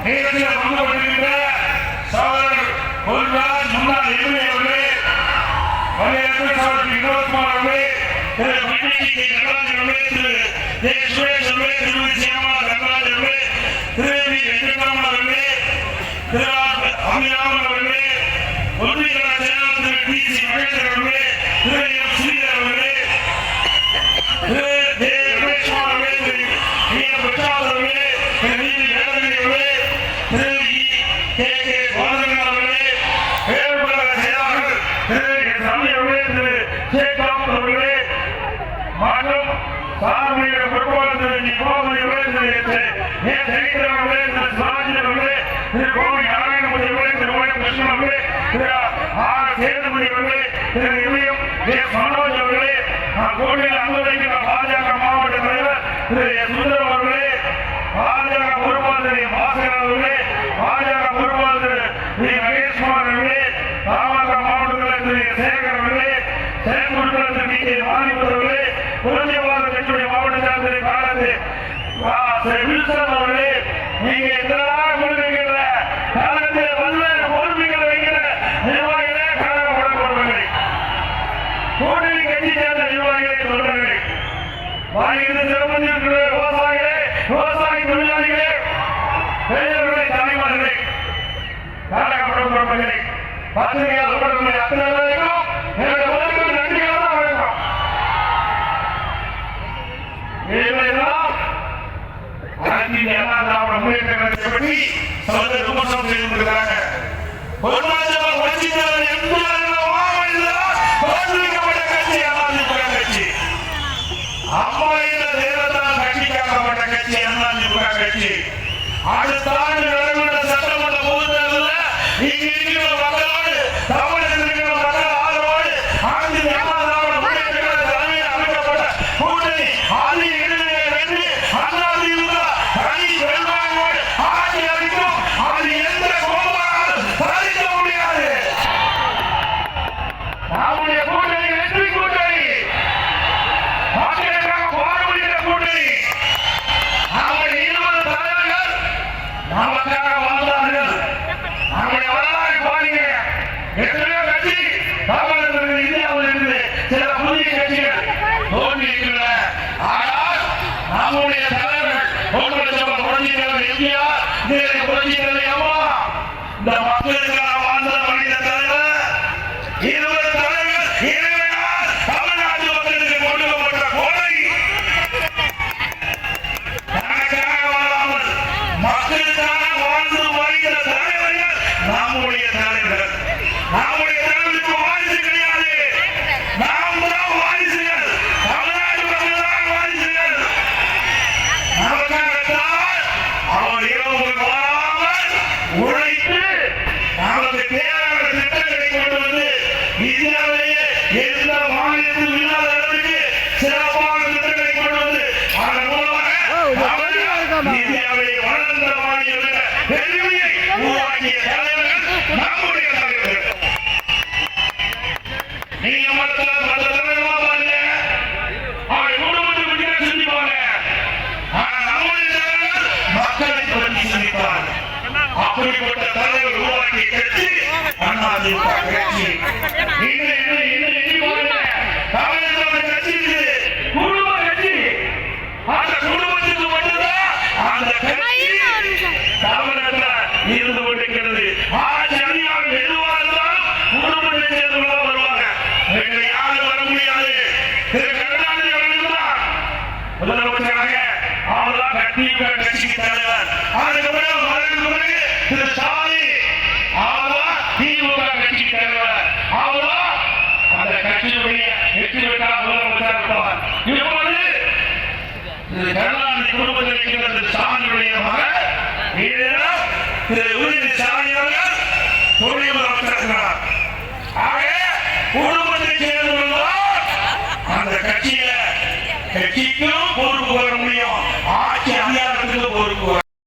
நேரத்தில் பங்கு கொண்டிருக்கின்ற சகோதரர் பொருளாளர் முன்னாள் எம்எல்ஏ அவர்களே, வரையறுப்பு சகோதரர் வினோத்குமார் அவர்களே, திரு மணிக்கு நடராஜன் அவர்களே, திரு ஜே சுரேஷ் அவர்களே, திருமதி சியாமா நடராஜன் அவர்களே, திரு வி வெங்கட்ராமன் அவர்களே, திரு அமிராமன் அவர்களே, ஒன்றிய செயலாளர் திரு டி சி மகேந்திரன் அவர்களே, திரு எம் ஸ்ரீதர் அவர்களே, திரு ஜே ரமேஷ்குமார் அவர்களே, திரு வி எம் பிரசாத் அவர்களே, திரு வி வேதகிரி அவர்களே, திரு கே கே கோதரன் அவர்களே, வேறுபட்ட செயலாளர் திரு எஸ் ரவி அவர்களே, திரு சேகாம் அவர்களே, மற்றும் சார்புடைய பொறுப்பாளர் திரு நிகோமணி அவர்களே, திரு ஏ ஜெயந்திரன் அவர்களே, திரு சிவாஜி அவர்களே, திரு கோவை நாராயணமூர்த்தி அவர்களே, திரு ஓ கிருஷ்ணன் அவர்களே, திரு ஆர் சேதுபதி அவர்களே, திரு இமயம் ஏ மனோஜ் அவர்களே, கோவையில் அனுமதிக்கிற பாஜக மாவட்ட தலைவர் திரு எஸ் சுந்தரம் அவர்களே, பாஜக பொறுப்பாளர் திரு பாஸ்கர் அவர்களே, பாஜக பொறுப்பாளர் திரு வி மகேஷ்குமார் அவர்களே, பாமக மாவட்ட தலைவர் திரு சேகர் அவர்களே, செயற்குழுக்கள் திரு வி கே மாரிமுத்து அவர்களே, புரட்சிவாத கட்சியுடைய மாவட்ட செயலர் திரு காலத்து வில்சன் அவர்களே, நீங்க எத்தனாக கொள்கைகிற காலத்தில் பல்வேறு பொறுப்புகளை வைக்கிற நிர்வாகிகளே, கழக உடன்பாடுகளை கூட்டணி கட்சி சேர்ந்த நிர்வாகிகளை சொல்றார்கள். வாங்கிட்டு சிறப்பிருக்கிற விவசாயிகளே, விவசாய தொழிலாளிகளே, பெரியவர்களை, தலைவர்களே, கழக உடன்பாடுகளை பத்திரிகையாளர் உடன்பாடுகளை அத்தனை பேருக்கும் என்னுடைய முதல்வர் நன்றிகளை தான் வழங்கும். இவையெல்லாம் அனைத்து இந்திய அண்ணா திராவிட முன்னேற்ற கழகத்தை பற்றி சகோதரர் விமர்சனம் செய்திருக்கிறாங்க. பொன்மனச்செம்மல் புரட்சித் தலைவர் எம்ஜிஆர் தோற்றுவிக்கப்பட்ட கட்சி அதிமுக கட்சி, அம்மா என்ற தெய்வத்தால் கட்சிக்காக்கப்பட்ட கட்சி அதிமுக கட்சி. அடுத்த ஆண்டு நடைபெற்ற சட்டமன்ற பொதுத் தேர்தலில் இங்கு இருக்கிற மக்களோடு, தமிழகத்தில் இருக்கிற மக்கள் ஆதரவோடு அனைத்து இந்திய அண்ணா திராவிட முன்னேற்ற கழக தலைமையில் அமைக்கப்பட்ட கூட்டணி ஆதி இடைவெளியை வென்று அதிமுக தனி பெரும்பான்மையோடு ஆட்சி அமைக்கும். அது எந்த கோபமானாலும் சாதிக்க முடியாது. நம்முடைய கூட்டணி வெற்றி கூட்டணி, மக்களுக்காக பாடுபடுகிற கூட்டணி. நம்முடைய 20 தலைவர்கள் நமக்காக வாழ்ந்தார்கள். நம்முடைய வரலாறு பாருங்க, எத்தனையோ கட்சி தமிழகத்தில் இந்தியாவில் இருந்து சில புதிய கட்சிகள் தோன்றி இருக்கின்றன. ஆனால் நம்முடைய தலைவர்கள் பொன்மனச்செம்மல் புரட்சித் தலைவர் எம்ஜிஆர், புரட்சித் தலைவர் அம்மா, இந்த மக்களுக்காக வாழ்ந்த மனித தலைவர், 20 தலைவர் இறைவனால் தமிழ்நாட்டு மக்களுக்கு கொடுக்கப்பட்ட கொடை. தனக்காக வாழாமல் மக்களுக்காக வாழ்ந்து வருகிற தலைவர்கள் நம்முடைய தலைவர்கள். நம்முடைய தலைவருக்கு வாரிசு கிடையாது, நாம் தான் வாரிசுகள். தமிழ்நாட்டு மக்கள் தான் வாரிசுகள். நமக்காகத்தான் அவர் இரவு மாறாமல் உழைத்து நமக்கு தேவையான திட்டங்களை கொண்டு வந்து இந்தியாவிலேயே எந்த மாநிலத்தில் இல்லாத அளவுக்கு சிறப்பான திட்டங்களை கொண்டு வந்து அதன் மூலமாக இந்தியாவை வளர்ந்த மாநில பெருமையை உருவாக்கிய தலைவர்கள் நம்முடைய தலைவர்கள். நீங்க மற்ற தலைவர்களா பாருங்க, அவருடைய குடும்பத்தை பற்றி சிந்திப்பாங்க. ஆனால் நம்முடைய தலைவர்கள் மக்களை பற்றி சிந்திப்பார். அப்படிப்பட்ட தலைவர் உருவாக்கிய கட்சி அதிமுக கட்சி. தமிழக கட்சி குடும்ப கட்சி. அந்த குடும்பத்துக்கு மட்டும்தான் அந்த கட்சி தமிழகத்தில் இருந்து கொண்டிருக்கிறது. ஆட்சி அதிகாரம் எதுவாக இருந்தாலும் குடும்பத்தை சேர்ந்தவர்கள் வருவாங்க. யாரும் வர முடியாது. திரு கருணாநிதி அவர்கள் தான் முதலமைச்சராக அவர்தான் கட்சிக்கு தலைவர். அதுக்கப்புறம் மறைவுக்கு பிறகு திரு ஸ்டாலின் அவர்தான் திமுக கட்சிக்கு தலைவர். அவர்தான் அந்த கட்சியுடைய வெற்றி பெற்றால் முதலமைச்சர் இருப்பார். இப்போது திரு கருணாநிதி குடும்பத்தில் இருக்கின்ற திரு ஸ்டாலினுடைய மகன் திரு உதயநிதி ஸ்டாலின் அவர்கள் துணை முதலமைச்சர் இருக்கிறார். ஆக குடும்பத்தை சேர்ந்தவர்கள் அந்த கட்சியில கட்சிக்கும் பொறுப்பு